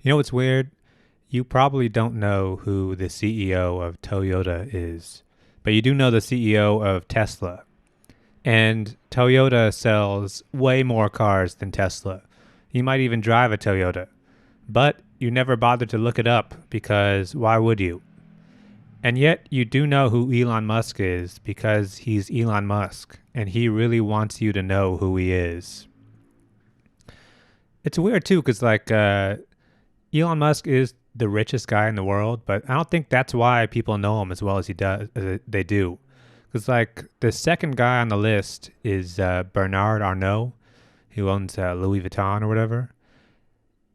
You know what's weird? You probably don't know who the CEO of Toyota is, but you do know the CEO of Tesla. And Toyota sells way more cars than Tesla. You might even drive a Toyota, but you never bothered to look it up because why would you? And yet you do know who Elon Musk is because he's Elon Musk and he really wants you to know who he is. It's weird too because Elon Musk is the richest guy in the world, but I don't think that's why people know him as well as he does. They do, because the second guy on the list is Bernard Arnault, who owns Louis Vuitton or whatever.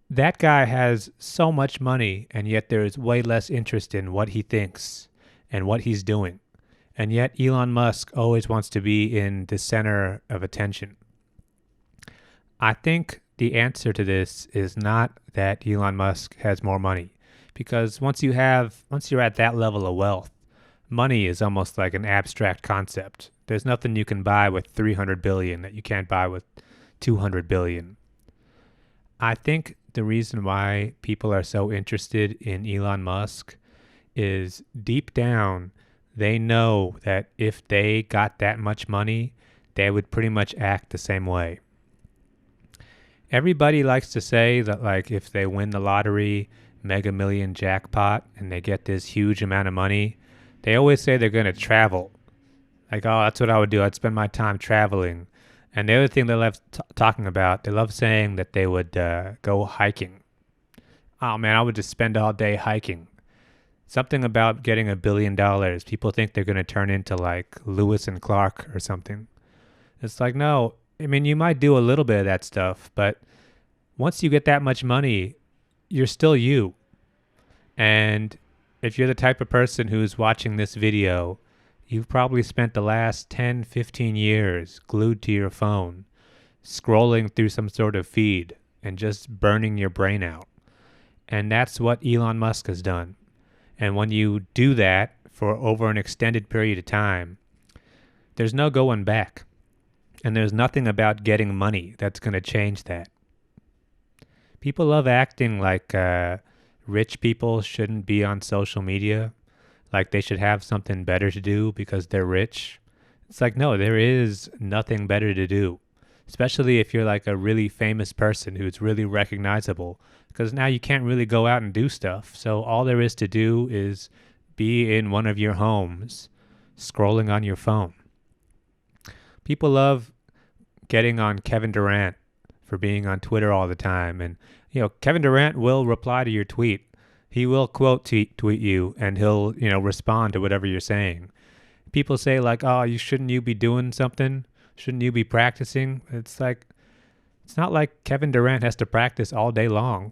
That guy has so much money, and yet there is way less interest in what he thinks and what he's doing. And yet Elon Musk always wants to be in the center of attention. I think the answer to this is not that Elon Musk has more money, because once you're at that level of wealth, money is almost like an abstract concept. There's nothing you can buy with 300 billion that you can't buy with 200 billion. I think the reason why people are so interested in Elon Musk is deep down, they know that if they got that much money, they would pretty much act the same way. Everybody likes to say that if they win the lottery, Mega Million jackpot, and they get this huge amount of money, they always say they're going to travel. Oh, that's what I would do. I'd spend my time traveling. And the other thing they love talking about, they love saying that they would go hiking. Oh man, I would just spend all day hiking. Something about getting $1 billion. People think they're going to turn into Lewis and Clark or something. It's no. I mean, you might do a little bit of that stuff, but once you get that much money, you're still you. And if you're the type of person who's watching this video, you've probably spent the last 10, 15 years glued to your phone, scrolling through some sort of feed and just burning your brain out. And that's what Elon Musk has done. And when you do that for over an extended period of time, there's no going back. And there's nothing about getting money that's going to change that. People love acting like rich people shouldn't be on social media, like they should have something better to do because they're rich. It's no, there is nothing better to do, especially if you're a really famous person who's really recognizable, because now you can't really go out and do stuff. So all there is to do is be in one of your homes, scrolling on your phone. People love getting on Kevin Durant for being on Twitter all the time. And, Kevin Durant will reply to your tweet. He will quote tweet you and he'll, respond to whatever you're saying. People say oh, shouldn't you be doing something? Shouldn't you be practicing? It's not like Kevin Durant has to practice all day long.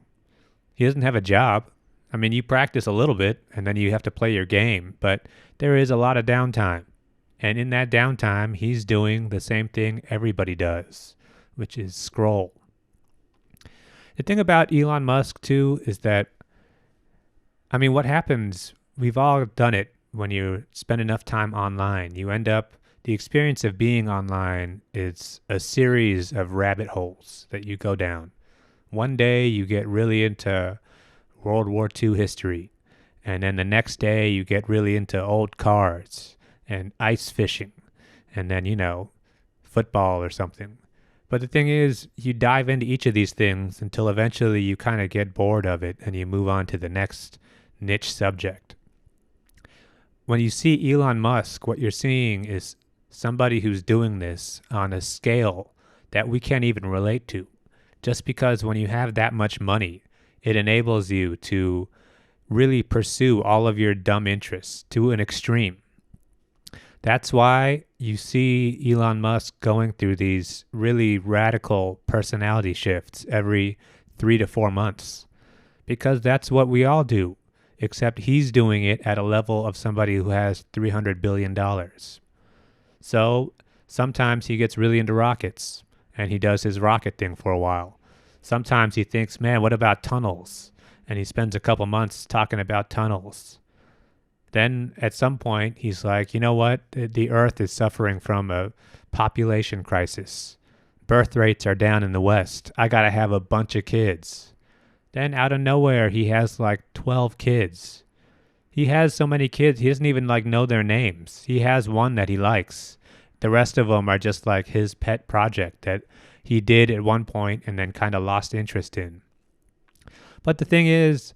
He doesn't have a job. I mean, you practice a little bit and then you have to play your game, but there is a lot of downtime. And in that downtime, he's doing the same thing everybody does, which is scroll. The thing about Elon Musk, too, is that, what happens, we've all done it when you spend enough time online. The experience of being online is a series of rabbit holes that you go down. One day you get really into World War II history, and then the next day you get really into old cars and ice fishing, and then, football or something. But the thing is, you dive into each of these things until eventually you kind of get bored of it and you move on to the next niche subject. When you see Elon Musk, what you're seeing is somebody who's doing this on a scale that we can't even relate to. Just because when you have that much money, it enables you to really pursue all of your dumb interests to an extreme. That's why you see Elon Musk going through these really radical personality shifts every 3 to 4 months, because that's what we all do, except he's doing it at a level of somebody who has $300 billion. So sometimes he gets really into rockets and he does his rocket thing for a while. Sometimes he thinks, man, what about tunnels? And he spends a couple months talking about tunnels. Then at some point, he's like, you know what? The Earth is suffering from a population crisis. Birth rates are down in the West. I got to have a bunch of kids. Then out of nowhere, he has like 12 kids. He has so many kids, he doesn't even like know their names. He has one that he likes. The rest of them are just like his pet project that he did at one point and then kind of lost interest in. But the thing is,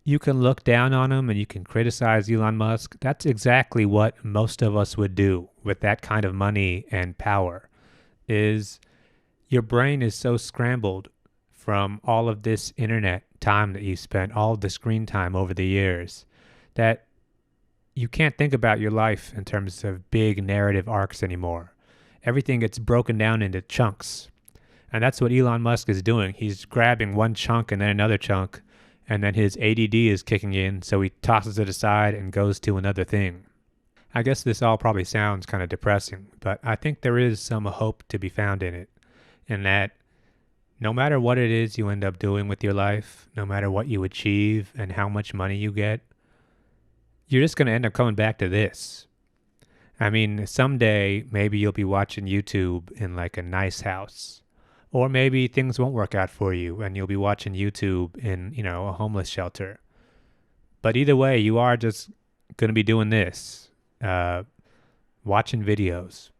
you can look down on him and you can criticize Elon Musk. That's exactly what most of us would do with that kind of money and power. Is your brain is so scrambled from all of this internet time that you spent, all of the screen time over the years, that you can't think about your life in terms of big narrative arcs anymore. Everything gets broken down into chunks. And that's what Elon Musk is doing. He's grabbing one chunk and then another chunk, and then his ADD is kicking in, so he tosses it aside and goes to another thing. I guess this all probably sounds kind of depressing, but I think there is some hope to be found in it, in that no matter what it is you end up doing with your life, no matter what you achieve and how much money you get, you're just going to end up coming back to this. I mean, someday maybe you'll be watching YouTube in like a nice house. Or maybe things won't work out for you and you'll be watching YouTube in, a homeless shelter. But either way, you are just going to be doing this, watching videos,